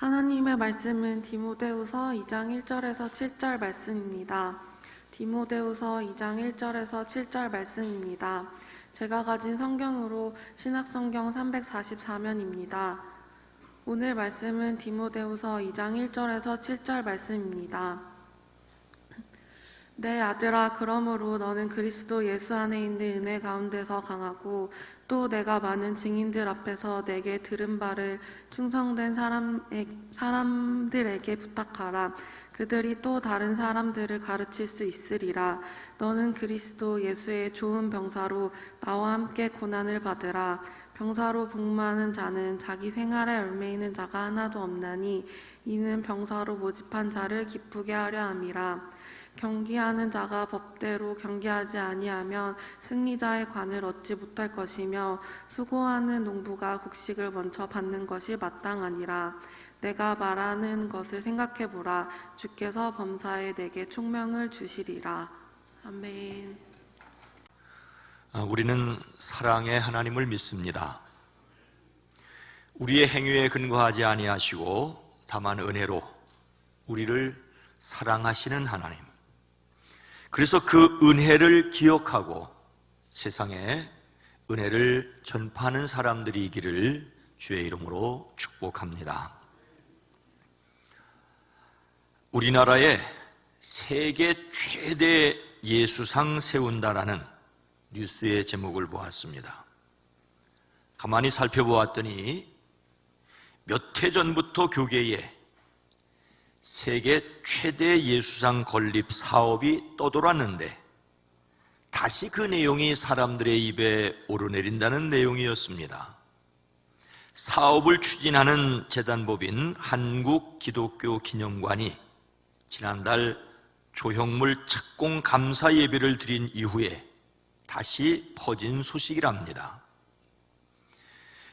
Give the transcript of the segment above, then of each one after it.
하나님의 말씀은 디모데후서 2장 1절에서 7절 말씀입니다. 디모데후서 2장 1절에서 7절 말씀입니다. 제가 가진 성경으로 신약성경 344면입니다. 오늘 말씀은 디모데후서 2장 1절에서 7절 말씀입니다. 내 아들아, 그러므로 너는 그리스도 예수 안에 있는 은혜 가운데서 강하고 또 내가 많은 증인들 앞에서 내게 들은 바를 충성된 사람들에게 부탁하라. 그들이 또 다른 사람들을 가르칠 수 있으리라. 너는 그리스도 예수의 좋은 병사로 나와 함께 고난을 받으라. 병사로 복무하는 자는 자기 생활에 얽매이는 자가 하나도 없나니 이는 병사로 모집한 자를 기쁘게 하려 함이라. 경기하는 자가 법대로 경기하지 아니하면 승리자의 관을 얻지 못할 것이며 수고하는 농부가 곡식을 먼저 받는 것이 마땅하니라. 내가 말하는 것을 생각해보라. 주께서 범사에 내게 총명을 주시리라. 아멘. 우리는 사랑의 하나님을 믿습니다. 우리의 행위에 근거하지 아니하시고 다만 은혜로 우리를 사랑하시는 하나님, 그래서 그 은혜를 기억하고 세상에 은혜를 전파하는 사람들이기를 주의 이름으로 축복합니다. 우리나라에 세계 최대 예수상 세운다라는 뉴스의 제목을 보았습니다. 가만히 살펴보았더니 몇 해 전부터 교계에 세계 최대 예수상 건립 사업이 떠돌았는데 다시 그 내용이 사람들의 입에 오르내린다는 내용이었습니다. 사업을 추진하는 재단법인 한국기독교기념관이 지난달 조형물 착공 감사 예배를 드린 이후에 다시 퍼진 소식이랍니다.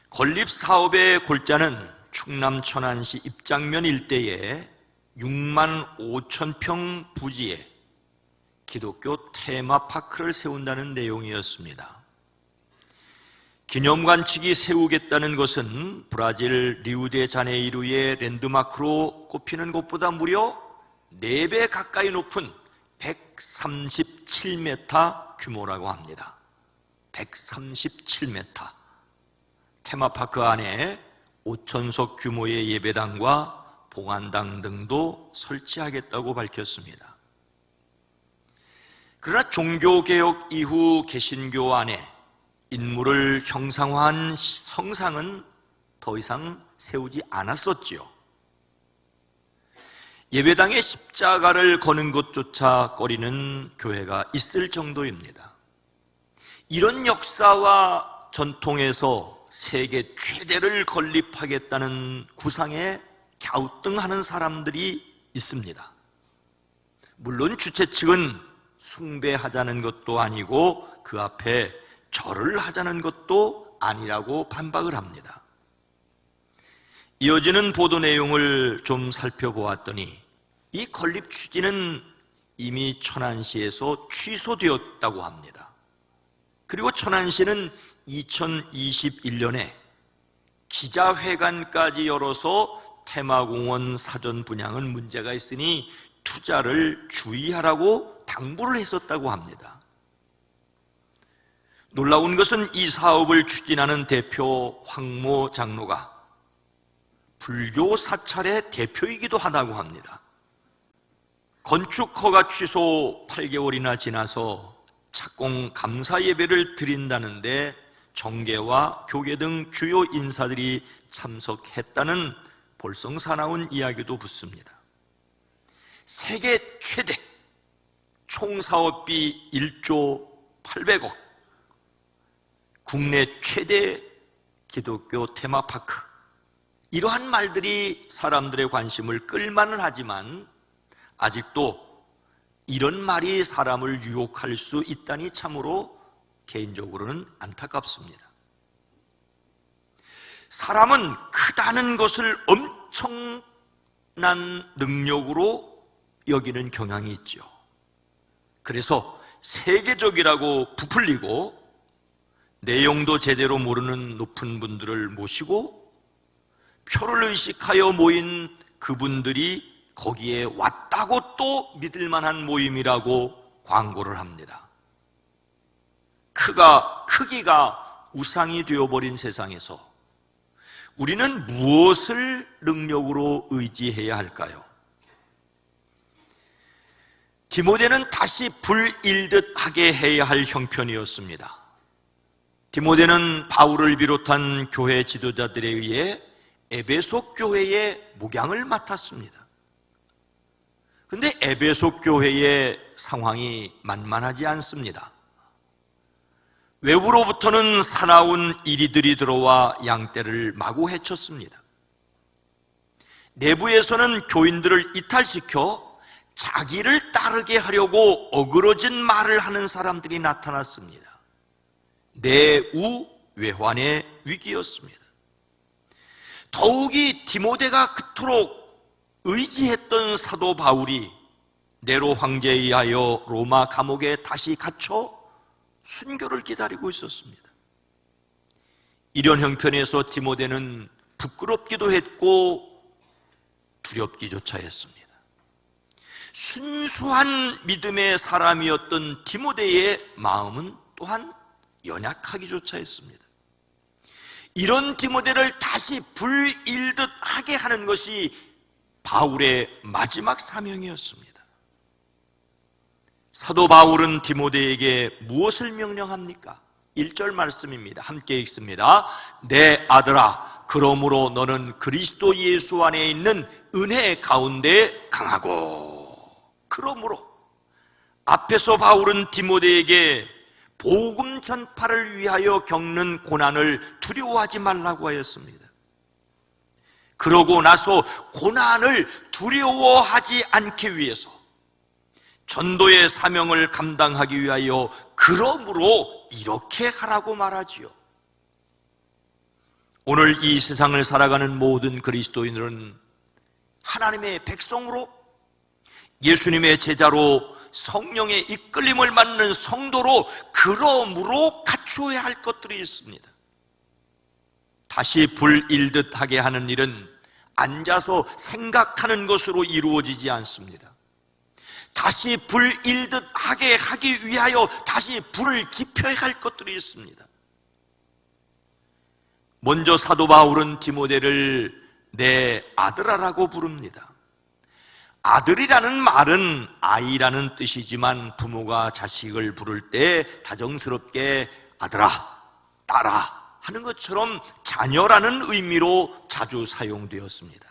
건립 사업의 골자는 충남 천안시 입장면 일대에 6만 5천 평 부지에 기독교 테마파크를 세운다는 내용이었습니다. 기념관 측이 세우겠다는 것은 브라질 리우데자네이루의 랜드마크로 꼽히는 곳보다 무려 4배 가까이 높은 137m 규모라고 합니다. 137m. 테마파크 안에 5천석 규모의 예배당과 봉안당 등도 설치하겠다고 밝혔습니다. 그러나 종교개혁 이후 개신교 안에 인물을 형상화한 성상은 더 이상 세우지 않았었지요. 예배당에 십자가를 거는 것조차 꺼리는 교회가 있을 정도입니다. 이런 역사와 전통에서 세계 최대를 건립하겠다는 구상에 갸우뚱하는 사람들이 있습니다. 물론 주최 측은 숭배하자는 것도 아니고 그 앞에 절을 하자는 것도 아니라고 반박을 합니다. 이어지는 보도 내용을 좀 살펴보았더니 이 건립 추진은 이미 천안시에서 취소되었다고 합니다. 그리고 천안시는 2021년에 기자회관까지 열어서 테마공원 사전 분양은 문제가 있으니 투자를 주의하라고 당부를 했었다고 합니다. 놀라운 것은 이 사업을 추진하는 대표 황모 장로가 불교 사찰의 대표이기도 하다고 합니다. 건축 허가 취소 8개월이나 지나서 착공 감사 예배를 드린다는데 정계와 교계 등 주요 인사들이 참석했다는 볼썽사나운 이야기도 붙습니다. 세계 최대 총 사업비 1조 800억, 국내 최대 기독교 테마파크, 이러한 말들이 사람들의 관심을 끌만은 하지만 아직도 이런 말이 사람을 유혹할 수 있다니 참으로 개인적으로는 안타깝습니다. 사람은 크다는 것을 엄청난 능력으로 여기는 경향이 있죠. 그래서 세계적이라고 부풀리고 내용도 제대로 모르는 높은 분들을 모시고 표를 의식하여 모인 그분들이 거기에 왔다고 또 믿을 만한 모임이라고 광고를 합니다. 크기가 우상이 되어버린 세상에서 우리는 무엇을 능력으로 의지해야 할까요? 디모데는 다시 불일듯 하게 해야 할 형편이었습니다. 디모데는 바울을 비롯한 교회 지도자들에 의해 에베소 교회의 목양을 맡았습니다. 그런데 에베소 교회의 상황이 만만하지 않습니다. 외부로부터는 사나운 이리들이 들어와 양떼를 마구 해쳤습니다. 내부에서는 교인들을 이탈시켜 자기를 따르게 하려고 어그러진 말을 하는 사람들이 나타났습니다. 내우 외환의 위기였습니다. 더욱이 디모데가 그토록 의지했던 사도 바울이 네로 황제에 의하여 로마 감옥에 다시 갇혀 순교를 기다리고 있었습니다. 이런 형편에서 디모데는 부끄럽기도 했고 두렵기조차 했습니다. 순수한 믿음의 사람이었던 디모데의 마음은 또한 연약하기조차 했습니다. 이런 디모데를 다시 불일듯 하게 하는 것이 바울의 마지막 사명이었습니다. 사도 바울은 디모데에게 무엇을 명령합니까? 1절 말씀입니다. 함께 읽습니다. 내 아들아, 그러므로 너는 그리스도 예수 안에 있는 은혜 가운데 강하고. 그러므로 앞에서 바울은 디모데에게 복음 전파를 위하여 겪는 고난을 두려워하지 말라고 하였습니다. 그러고 나서 고난을 두려워하지 않기 위해서 전도의 사명을 감당하기 위하여 그러므로 이렇게 하라고 말하지요. 오늘 이 세상을 살아가는 모든 그리스도인들은 하나님의 백성으로 예수님의 제자로 성령의 이끌림을 받는 성도로 그러므로 갖추어야 할 것들이 있습니다. 다시 불일듯 하게 하는 일은 앉아서 생각하는 것으로 이루어지지 않습니다. 다시 불일듯 하게 하기 위하여 다시 불을 지펴야 할 것들이 있습니다. 먼저 사도 바울은 디모데를 내 아들아라고 부릅니다. 아들이라는 말은 아이라는 뜻이지만 부모가 자식을 부를 때 다정스럽게 아들아, 딸아 하는 것처럼 자녀라는 의미로 자주 사용되었습니다.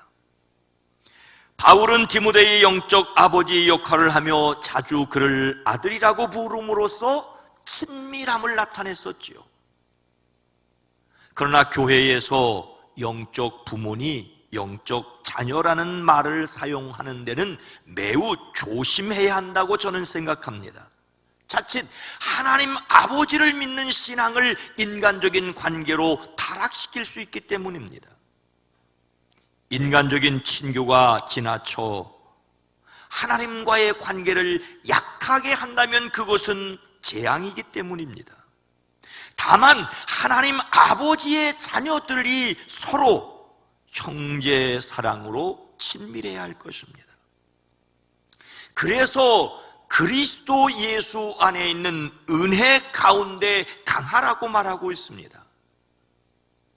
바울은 디모데의 영적 아버지의 역할을 하며 자주 그를 아들이라고 부름으로써 친밀함을 나타냈었지요. 그러나 교회에서 영적 부모니 영적 자녀라는 말을 사용하는 데는 매우 조심해야 한다고 저는 생각합니다. 자칫 하나님 아버지를 믿는 신앙을 인간적인 관계로 타락시킬 수 있기 때문입니다. 인간적인 친교가 지나쳐 하나님과의 관계를 약하게 한다면 그것은 재앙이기 때문입니다. 다만 하나님 아버지의 자녀들이 서로 형제 사랑으로 친밀해야 할 것입니다. 그래서 그리스도 예수 안에 있는 은혜 가운데 강하라고 말하고 있습니다.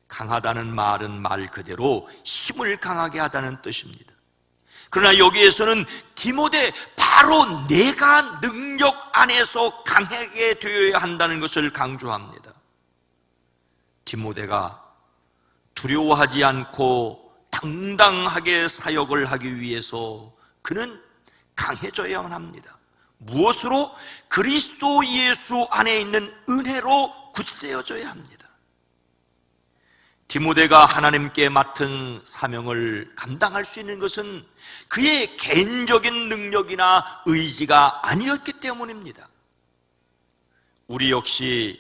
강하다는 말은 말 그대로 힘을 강하게 하다는 뜻입니다. 그러나 여기에서는 디모데, 바로 내가 능력 안에서 강하게 되어야 한다는 것을 강조합니다. 디모데가 두려워하지 않고 당당하게 사역을 하기 위해서 그는 강해져야만 합니다. 무엇으로? 그리스도 예수 안에 있는 은혜로 굳세어져야 합니다. 디모데가 하나님께 맡은 사명을 감당할 수 있는 것은 그의 개인적인 능력이나 의지가 아니었기 때문입니다. 우리 역시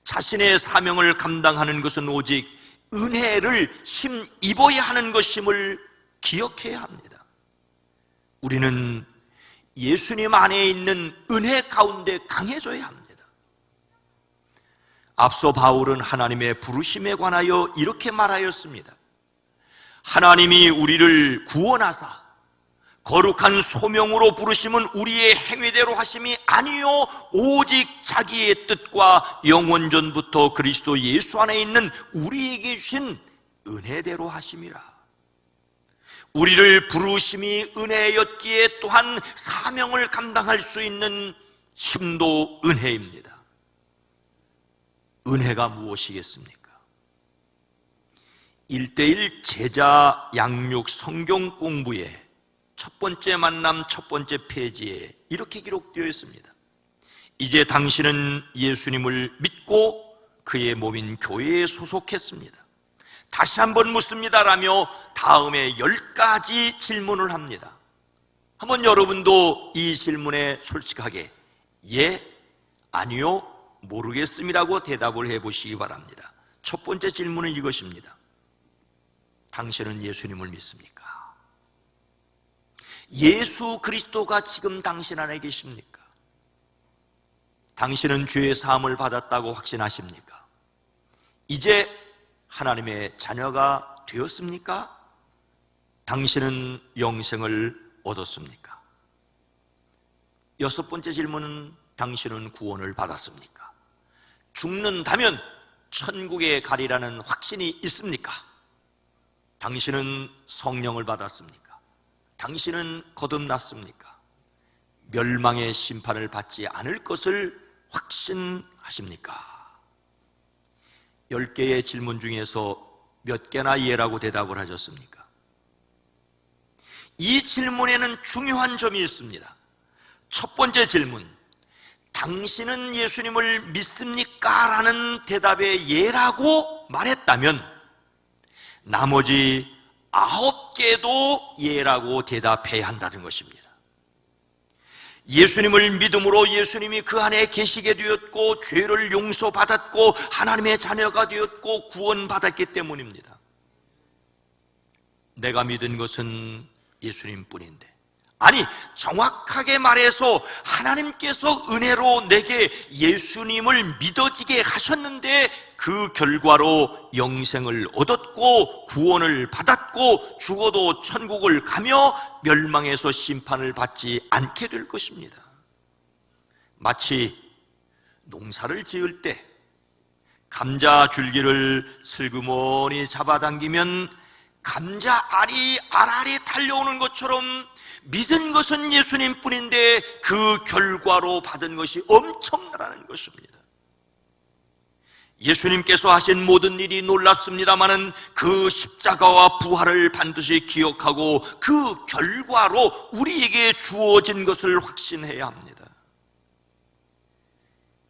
자신의 사명을 감당하는 것은 오직 은혜를 힘입어야 하는 것임을 기억해야 합니다. 우리는 예수님 안에 있는 은혜 가운데 강해져야 합니다. 앞서 바울은 하나님의 부르심에 관하여 이렇게 말하였습니다. 하나님이 우리를 구원하사 거룩한 소명으로 부르심은 우리의 행위대로 하심이 아니요 오직 자기의 뜻과 영원전부터 그리스도 예수 안에 있는 우리에게 주신 은혜대로 하심이라. 우리를 부르심이 은혜였기에 또한 사명을 감당할 수 있는 힘도 은혜입니다. 은혜가 무엇이겠습니까? 1:1 제자 양육 성경 공부의 첫 번째 만남 첫 번째 페이지에 이렇게 기록되어 있습니다. 이제 당신은 예수님을 믿고 그의 몸인 교회에 소속했습니다. 다시 한번 묻습니다라며 다음에 10가지 질문을 합니다. 한번 여러분도 이 질문에 솔직하게 예, 아니요, 모르겠습니다라고 대답을 해보시기 바랍니다. 첫 번째 질문은 이것입니다. 당신은 예수님을 믿습니까? 예수 그리스도가 지금 당신 안에 계십니까? 당신은 죄의 사함을 받았다고 확신하십니까? 이제 하나님의 자녀가 되었습니까? 당신은 영생을 얻었습니까? 여섯 번째 질문은 당신은 구원을 받았습니까? 죽는다면 천국에 가리라는 확신이 있습니까? 당신은 성령을 받았습니까? 당신은 거듭났습니까? 멸망의 심판을 받지 않을 것을 확신하십니까? 10개의 질문 중에서 몇 개나 예라고 대답을 하셨습니까? 이 질문에는 중요한 점이 있습니다. 첫 번째 질문, 당신은 예수님을 믿습니까? 라는 대답에 예라고 말했다면 나머지 9개도 예라고 대답해야 한다는 것입니다. 예수님을 믿음으로 예수님이 그 안에 계시게 되었고 죄를 용서받았고 하나님의 자녀가 되었고 구원받았기 때문입니다. 내가 믿은 것은 예수님뿐인데, 아니 정확하게 말해서 하나님께서 은혜로 내게 예수님을 믿어지게 하셨는데 그 결과로 영생을 얻었고 구원을 받았고 죽어도 천국을 가며 멸망에서 심판을 받지 않게 될 것입니다. 마치 농사를 지을 때 감자 줄기를 슬그머니 잡아당기면 감자 알이 알알이 달려오는 것처럼 믿은 것은 예수님뿐인데 그 결과로 받은 것이 엄청나다는 것입니다. 예수님께서 하신 모든 일이 놀랍습니다마는 그 십자가와 부활을 반드시 기억하고 그 결과로 우리에게 주어진 것을 확신해야 합니다.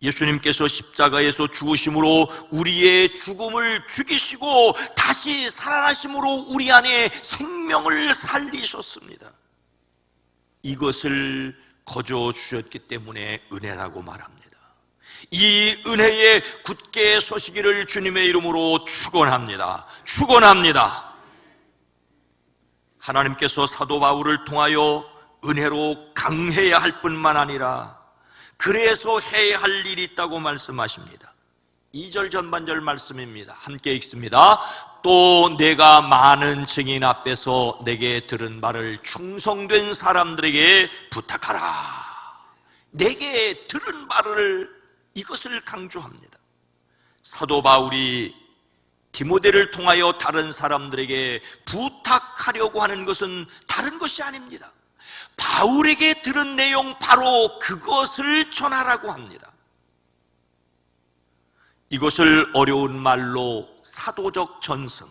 예수님께서 십자가에서 죽으심으로 우리의 죽음을 죽이시고 다시 살아나심으로 우리 안에 생명을 살리셨습니다. 이것을 거저 주셨기 때문에 은혜라고 말합니다. 이 은혜에 굳게 서시기를 주님의 이름으로 축원합니다. 축원합니다. 하나님께서 사도 바울을 통하여 은혜로 강해야 할 뿐만 아니라 그래서 해야 할 일이 있다고 말씀하십니다. 2절 전반절 말씀입니다. 함께 읽습니다. 또 내가 많은 증인 앞에서 내게 들은 말을 충성된 사람들에게 부탁하라. 내게 들은 말을, 이것을 강조합니다. 사도 바울이 디모데를 통하여 다른 사람들에게 부탁하려고 하는 것은 다른 것이 아닙니다. 바울에게 들은 내용 바로 그것을 전하라고 합니다. 이것을 어려운 말로 사도적 전승,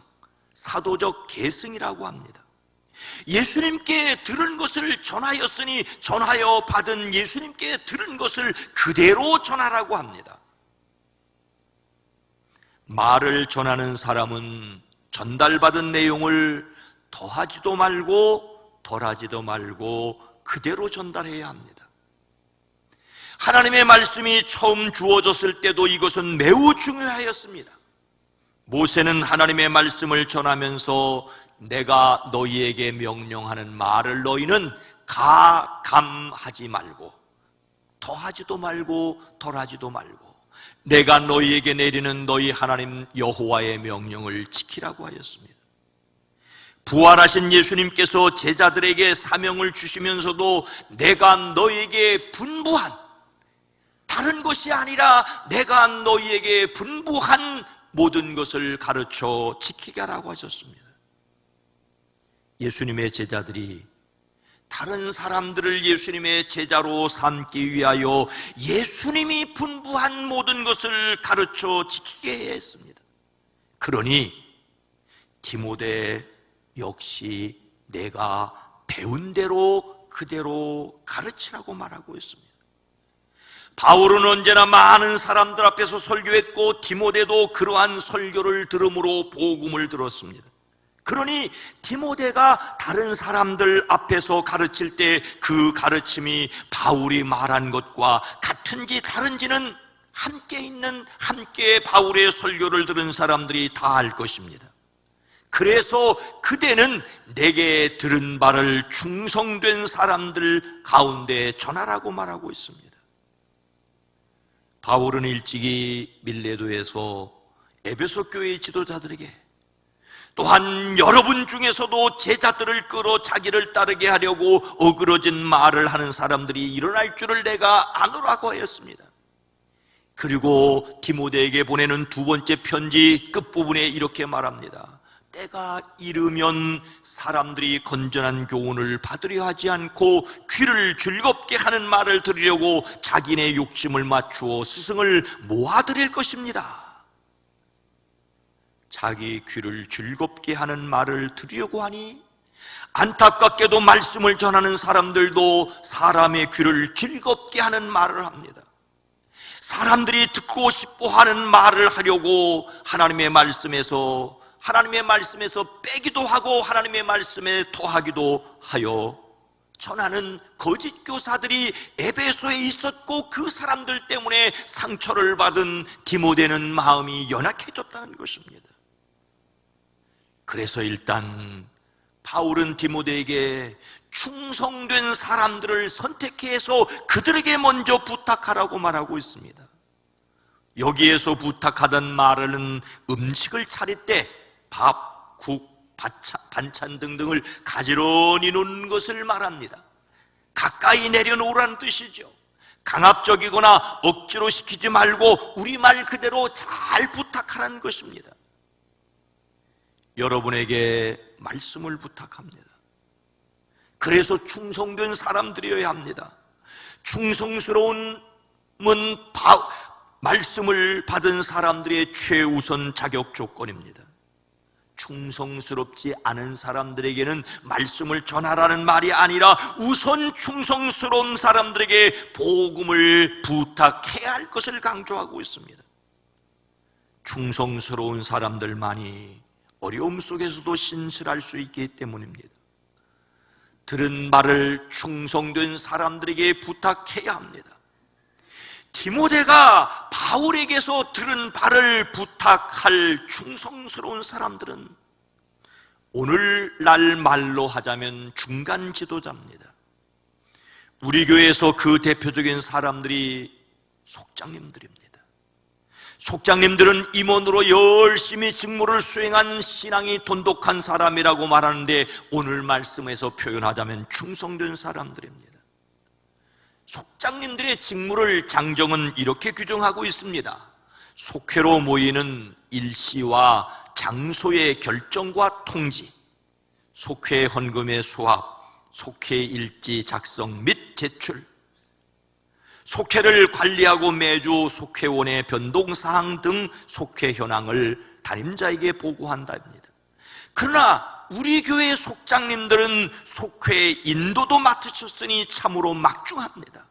사도적 계승이라고 합니다. 예수님께 들은 것을 전하였으니 전하여 받은 예수님께 들은 것을 그대로 전하라고 합니다. 말을 전하는 사람은 전달받은 내용을 더하지도 말고 덜하지도 말고 그대로 전달해야 합니다. 하나님의 말씀이 처음 주어졌을 때도 이것은 매우 중요하였습니다. 모세는 하나님의 말씀을 전하면서 내가 너희에게 명령하는 말을 너희는 가감하지 말고 더하지도 말고 덜하지도 말고 내가 너희에게 내리는 너희 하나님 여호와의 명령을 지키라고 하였습니다. 부활하신 예수님께서 제자들에게 사명을 주시면서도 내가 너에게 분부한, 다른 것이 아니라 내가 너희에게 분부한 모든 것을 가르쳐 지키게 하라고 하셨습니다. 예수님의 제자들이 다른 사람들을 예수님의 제자로 삼기 위하여 예수님이 분부한 모든 것을 가르쳐 지키게 해야 했습니다. 그러니 디모데 역시 내가 배운 대로 그대로 가르치라고 말하고 있습니다. 바울은 언제나 많은 사람들 앞에서 설교했고 디모데도 그러한 설교를 들음으로 복음을 들었습니다. 그러니 디모데가 다른 사람들 앞에서 가르칠 때 그 가르침이 바울이 말한 것과 같은지 다른지는 함께 바울의 설교를 들은 사람들이 다 알 것입니다. 그래서 그대는 내게 들은 바를 충성된 사람들 가운데 전하라고 말하고 있습니다. 바울은 일찍이 밀레도에서 에베소 교회의 지도자들에게, 또한 여러분 중에서도 제자들을 끌어 자기를 따르게 하려고 어그러진 말을 하는 사람들이 일어날 줄을 내가 아노라고 하였습니다. 그리고 디모데에게 보내는 두 번째 편지 끝부분에 이렇게 말합니다. 때가 이르면 사람들이 건전한 교훈을 받으려 하지 않고 귀를 즐겁게 하는 말을 들으려고 자기네 욕심을 맞추어 스승을 모아들일 것입니다. 자기 귀를 즐겁게 하는 말을 들으려고 하니 안타깝게도 말씀을 전하는 사람들도 사람의 귀를 즐겁게 하는 말을 합니다. 사람들이 듣고 싶어 하는 말을 하려고 하나님의 말씀에서 빼기도 하고 하나님의 말씀에 더하기도 하여 전하는 거짓 교사들이 에베소에 있었고 그 사람들 때문에 상처를 받은 디모데는 마음이 연약해졌다는 것입니다. 그래서 일단 바울은 디모데에게 충성된 사람들을 선택해서 그들에게 먼저 부탁하라고 말하고 있습니다. 여기에서 부탁하던 말은 음식을 차릴 때 밥, 국, 반찬 등등을 가지런히 놓는 것을 말합니다. 가까이 내려놓으라는 뜻이죠. 강압적이거나 억지로 시키지 말고 우리말 그대로 잘 부탁하라는 것입니다. 여러분에게 말씀을 부탁합니다. 그래서 충성된 사람들이어야 합니다. 충성스러운 말씀을 받은 사람들의 최우선 자격 조건입니다. 충성스럽지 않은 사람들에게는 말씀을 전하라는 말이 아니라 우선 충성스러운 사람들에게 복음을 부탁해야 할 것을 강조하고 있습니다. 충성스러운 사람들만이 어려움 속에서도 신실할 수 있기 때문입니다. 들은 말을 충성된 사람들에게 부탁해야 합니다. 디모데가 바울에게서 들은 바를 부탁할 충성스러운 사람들은 오늘날 말로 하자면 중간 지도자입니다. 우리 교회에서 그 대표적인 사람들이 속장님들입니다. 속장님들은 임원으로 열심히 직무를 수행한 신앙이 돈독한 사람이라고 말하는데 오늘 말씀에서 표현하자면 충성된 사람들입니다. 속장님들의 직무를 장정은 이렇게 규정하고 있습니다. 속회로 모이는 일시와 장소의 결정과 통지, 속회 헌금의 수합, 속회 일지 작성 및 제출, 속회를 관리하고 매주 속회원의 변동사항 등 속회 현황을 담임자에게 보고한답니다. 그러나 우리 교회 속장님들은 속회 인도도 맡으셨으니 참으로 막중합니다.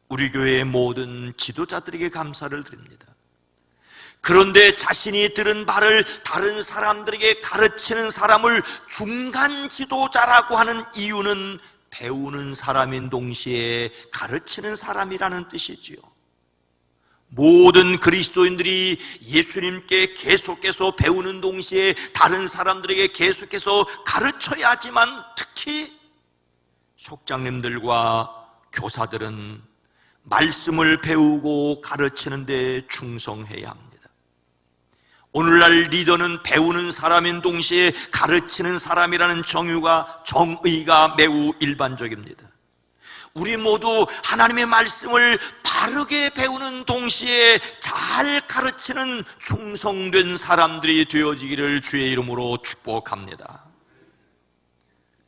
우리 교회의 모든 지도자들에게 감사를 드립니다. 그런데 자신이 들은 바를 다른 사람들에게 가르치는 사람을 중간 지도자라고 하는 이유는 배우는 사람인 동시에 가르치는 사람이라는 뜻이지요. 모든 그리스도인들이 예수님께 계속해서 배우는 동시에 다른 사람들에게 계속해서 가르쳐야 하지만 특히 속장님들과 교사들은 말씀을 배우고 가르치는 데 충성해야 합니다. 오늘날 리더는 배우는 사람인 동시에 가르치는 사람이라는 정의가 매우 일반적입니다. 우리 모두 하나님의 말씀을 바르게 배우는 동시에 잘 가르치는 충성된 사람들이 되어지기를 주의 이름으로 축복합니다.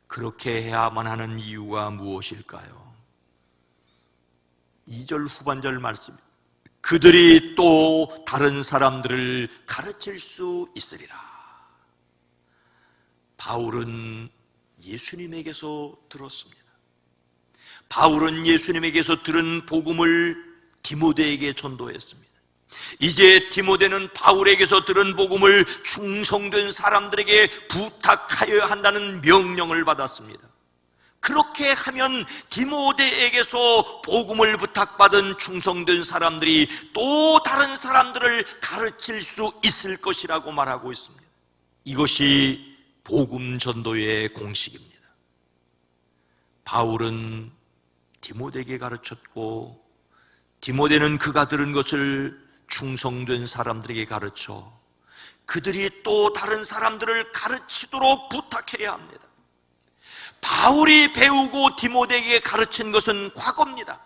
그렇게 해야만 하는 이유가 무엇일까요? 2절 후반절 말씀, 그들이 또 다른 사람들을 가르칠 수 있으리라. 바울은 예수님에게서 들었습니다. 바울은 예수님에게서 들은 복음을 디모데에게 전도했습니다. 이제 디모데는 바울에게서 들은 복음을 충성된 사람들에게 부탁하여야 한다는 명령을 받았습니다. 그렇게 하면 디모데에게서 복음을 부탁받은 충성된 사람들이 또 다른 사람들을 가르칠 수 있을 것이라고 말하고 있습니다. 이것이 복음 전도의 공식입니다. 바울은 디모데에게 가르쳤고, 디모데는 그가 들은 것을 충성된 사람들에게 가르쳐 그들이 또 다른 사람들을 가르치도록 부탁해야 합니다. 바울이 배우고 디모데에게 가르친 것은 과거입니다.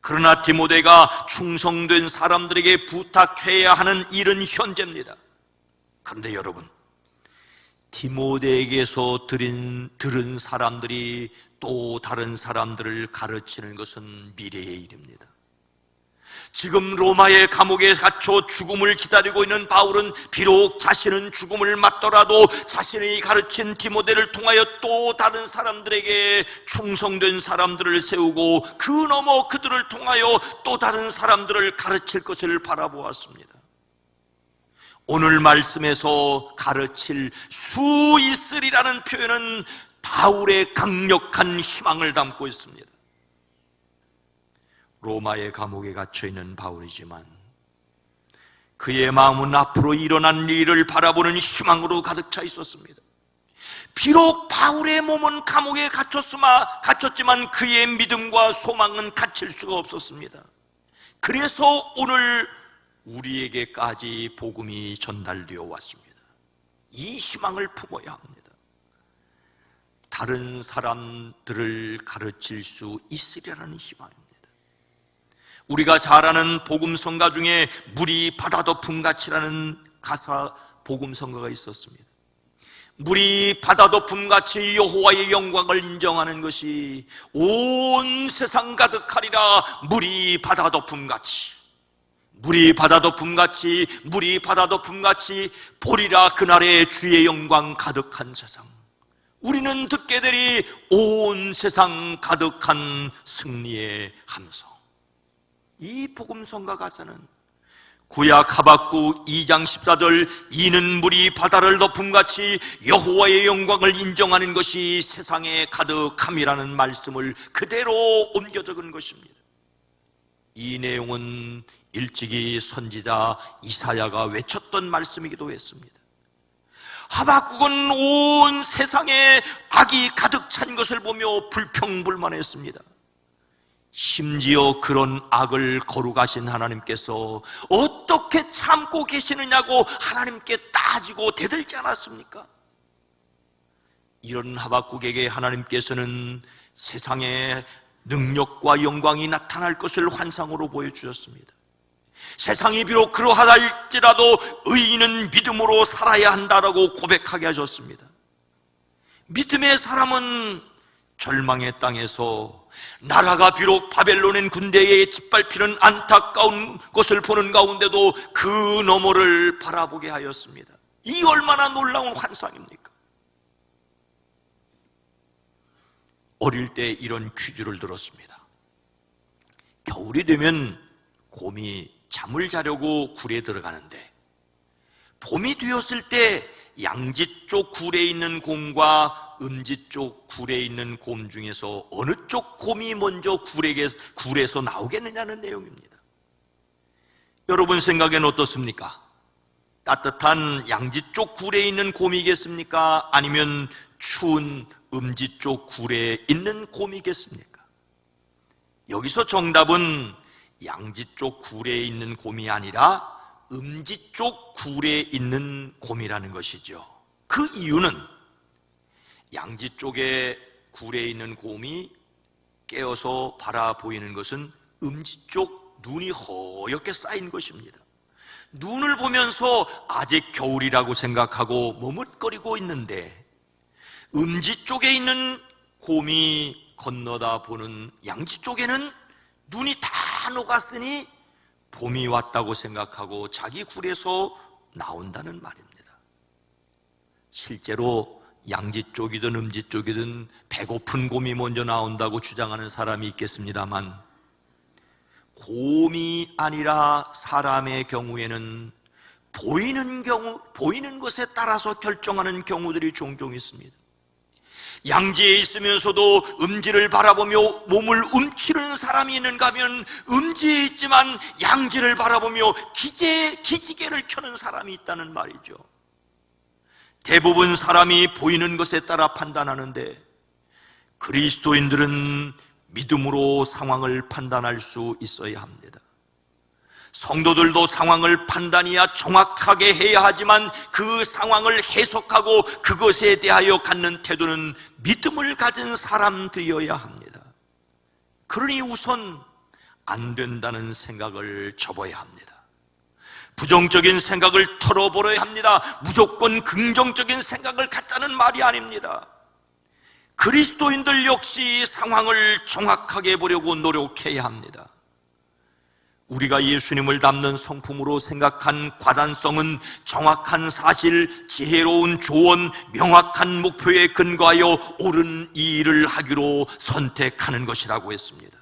그러나 디모데가 충성된 사람들에게 부탁해야 하는 일은 현재입니다. 그런데 여러분, 디모데에게서 들은 사람들이 또 다른 사람들을 가르치는 것은 미래의 일입니다. 지금 로마의 감옥에 갇혀 죽음을 기다리고 있는 바울은 비록 자신은 죽음을 맞더라도 자신이 가르친 디모데를 통하여 또 다른 사람들에게 충성된 사람들을 세우고 그 너머 그들을 통하여 또 다른 사람들을 가르칠 것을 바라보았습니다. 오늘 말씀에서 가르칠 수 있으리라는 표현은 바울의 강력한 희망을 담고 있습니다. 로마의 감옥에 갇혀있는 바울이지만 그의 마음은 앞으로 일어난 일을 바라보는 희망으로 가득 차 있었습니다. 비록 바울의 몸은 감옥에 갇혔지만 그의 믿음과 소망은 갇힐 수가 없었습니다. 그래서 오늘 우리에게까지 복음이 전달되어 왔습니다. 이 희망을 품어야 합니다. 다른 사람들을 가르칠 수 있으리라는 희망입니다. 우리가 잘 아는 복음성가 중에 물이 바다 덮음같이라는 가사 복음성가가 있었습니다. 물이 바다 덮음같이 여호와의 영광을 인정하는 것이 온 세상 가득하리라. 물이 바다 덮음같이, 물이 바다 덮음같이, 물이 바다 덮음같이 보리라 그날에 주의 영광 가득한 세상. 우리는 듣게 되리 온 세상 가득한 승리의 함성. 이 복음성가 가사는 구약 하박국 2장 14절 이는 물이 바다를 덮음같이 여호와의 영광을 인정하는 것이 세상에 가득함이라는 말씀을 그대로 옮겨 적은 것입니다. 이 내용은 일찍이 선지자 이사야가 외쳤던 말씀이기도 했습니다. 하박국은 온 세상에 악이 가득 찬 것을 보며 불평불만했습니다. 심지어 그런 악을 거룩하신 하나님께서 어떻게 참고 계시느냐고 하나님께 따지고 대들지 않았습니까? 이런 하박국에게 하나님께서는 세상에 능력과 영광이 나타날 것을 환상으로 보여주셨습니다. 세상이 비록 그러하다 할지라도 의인은 믿음으로 살아야 한다라고 고백하게 하셨습니다. 믿음의 사람은 절망의 땅에서 나라가 비록 바벨론의 군대에 짓밟히는 안타까운 것을 보는 가운데도 그 너머를 바라보게 하였습니다. 이 얼마나 놀라운 환상입니까? 어릴 때 이런 퀴즈를 들었습니다. 겨울이 되면 곰이 잠을 자려고 굴에 들어가는데 봄이 되었을 때 양지 쪽 굴에 있는 곰과 음지 쪽 굴에 있는 곰 중에서 어느 쪽 곰이 먼저 굴에서 나오겠느냐는 내용입니다. 여러분 생각엔 어떻습니까? 따뜻한 양지 쪽 굴에 있는 곰이겠습니까? 아니면 추운 음지 쪽 굴에 있는 곰이겠습니까? 여기서 정답은 양지 쪽 굴에 있는 곰이 아니라 음지 쪽 굴에 있는 곰이라는 것이죠. 그 이유는 양지 쪽에 굴에 있는 곰이 깨어서 바라보이는 것은 음지 쪽 눈이 허옇게 쌓인 것입니다. 눈을 보면서 아직 겨울이라고 생각하고 머뭇거리고 있는데 음지 쪽에 있는 곰이 건너다 보는 양지 쪽에는 눈이 다 녹았으니 봄이 왔다고 생각하고 자기 굴에서 나온다는 말입니다. 실제로 양지 쪽이든 음지 쪽이든 배고픈 곰이 먼저 나온다고 주장하는 사람이 있겠습니다만, 곰이 아니라 사람의 경우에는 보이는 것에 따라서 결정하는 경우들이 종종 있습니다. 양지에 있으면서도 음지를 바라보며 몸을 움츠르는 사람이 있는가 하면 음지에 있지만 양지를 바라보며 기지개를 켜는 사람이 있다는 말이죠. 대부분 사람이 보이는 것에 따라 판단하는데 그리스도인들은 믿음으로 상황을 판단할 수 있어야 합니다. 성도들도 상황을 판단해야 정확하게 해야 하지만 그 상황을 해석하고 그것에 대하여 갖는 태도는 믿음을 가진 사람들이어야 합니다. 그러니 우선 안 된다는 생각을 접어야 합니다. 부정적인 생각을 털어버려야 합니다. 무조건 긍정적인 생각을 갖자는 말이 아닙니다. 그리스도인들 역시 상황을 정확하게 보려고 노력해야 합니다. 우리가 예수님을 닮는 성품으로 생각한 과단성은 정확한 사실, 지혜로운 조언, 명확한 목표에 근거하여 옳은 일을 하기로 선택하는 것이라고 했습니다.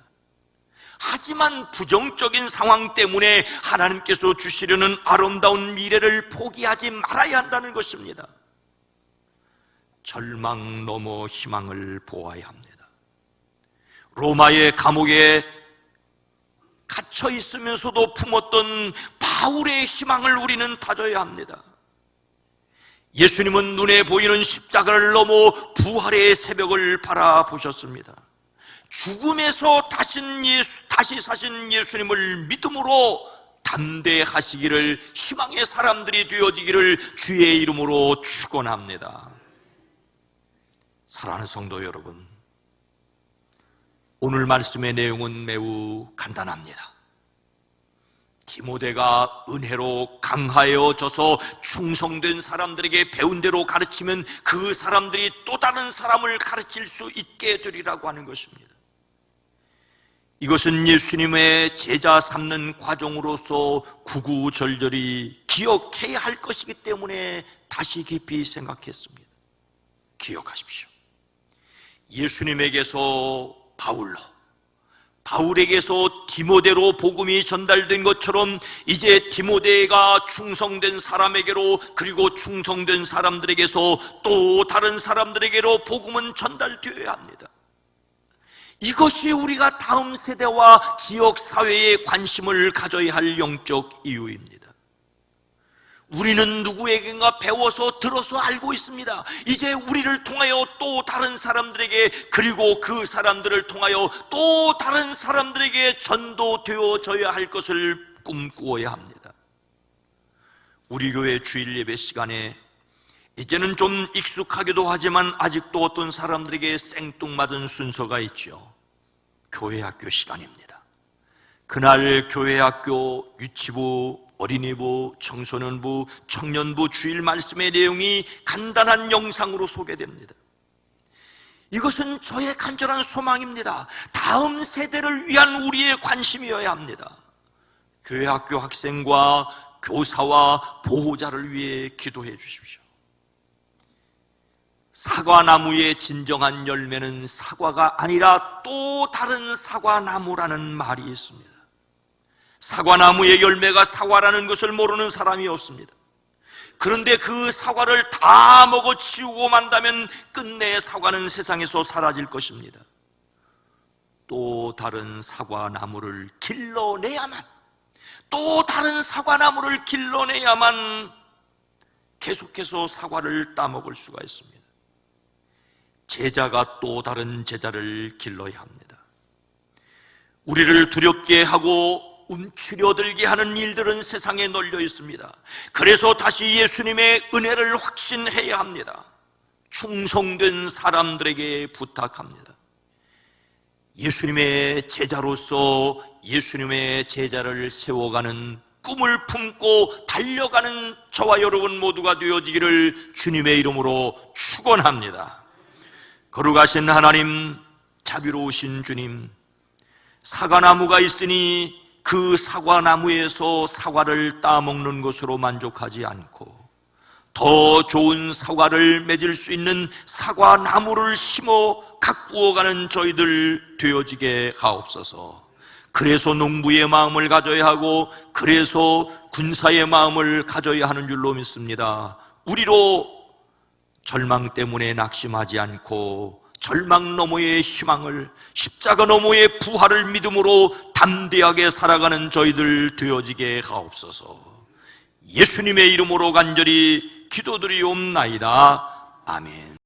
하지만 부정적인 상황 때문에 하나님께서 주시려는 아름다운 미래를 포기하지 말아야 한다는 것입니다. 절망 넘어 희망을 보아야 합니다. 로마의 감옥에 갇혀 있으면서도 품었던 바울의 희망을 우리는 다져야 합니다. 예수님은 눈에 보이는 십자가를 넘어 부활의 새벽을 바라보셨습니다. 죽음에서 다시 사신 예수님을 믿음으로 담대하시기를, 희망의 사람들이 되어지기를 주의 이름으로 축원합니다. 사랑하는 성도 여러분, 오늘 말씀의 내용은 매우 간단합니다. 디모데가 은혜로 강하여져서 충성된 사람들에게 배운 대로 가르치면 그 사람들이 또 다른 사람을 가르칠 수 있게 되리라고 하는 것입니다. 이것은 예수님의 제자 삼는 과정으로서 구구절절히 기억해야 할 것이기 때문에 다시 깊이 생각했습니다. 기억하십시오. 예수님에게서 바울로, 바울에게서 디모데로 복음이 전달된 것처럼 이제 디모데가 충성된 사람에게로, 그리고 충성된 사람들에게서 또 다른 사람들에게로 복음은 전달되어야 합니다. 이것이 우리가 다음 세대와 지역사회에 관심을 가져야 할 영적 이유입니다. 우리는 누구에게인가 배워서 들어서 알고 있습니다. 이제 우리를 통하여 또 다른 사람들에게, 그리고 그 사람들을 통하여 또 다른 사람들에게 전도되어져야 할 것을 꿈꾸어야 합니다. 우리 교회 주일 예배 시간에 이제는 좀 익숙하기도 하지만 아직도 어떤 사람들에게 생뚱맞은 순서가 있죠. 교회학교 시간입니다. 그날 교회학교, 유치부, 어린이부, 청소년부, 청년부 주일 말씀의 내용이 간단한 영상으로 소개됩니다. 이것은 저의 간절한 소망입니다. 다음 세대를 위한 우리의 관심이어야 합니다. 교회학교 학생과 교사와 보호자를 위해 기도해 주십시오. 사과나무의 진정한 열매는 사과가 아니라 또 다른 사과나무라는 말이 있습니다. 사과나무의 열매가 사과라는 것을 모르는 사람이 없습니다. 그런데 그 사과를 다 먹어치우고 만다면 끝내 사과는 세상에서 사라질 것입니다. 또 다른 사과나무를 길러내야만, 또 다른 사과나무를 길러내야만 계속해서 사과를 따먹을 수가 있습니다. 제자가 또 다른 제자를 길러야 합니다. 우리를 두렵게 하고 움츠려들게 하는 일들은 세상에 널려 있습니다. 그래서 다시 예수님의 은혜를 확신해야 합니다. 충성된 사람들에게 부탁합니다. 예수님의 제자로서 예수님의 제자를 세워가는 꿈을 품고 달려가는 저와 여러분 모두가 되어지기를 주님의 이름으로 축원합니다. 거룩하신 하나님, 자비로우신 주님, 사과나무가 있으니 그 사과나무에서 사과를 따먹는 것으로 만족하지 않고 더 좋은 사과를 맺을 수 있는 사과나무를 심어 가꾸어가는 저희들 되어지게 하옵소서. 그래서 농부의 마음을 가져야 하고 그래서 군사의 마음을 가져야 하는 줄로 믿습니다. 우리로 절망 때문에 낙심하지 않고 절망 너머의 희망을, 십자가 너머의 부활을 믿음으로 담대하게 살아가는 저희들 되어지게 하옵소서. 예수님의 이름으로 간절히 기도드리옵나이다. 아멘.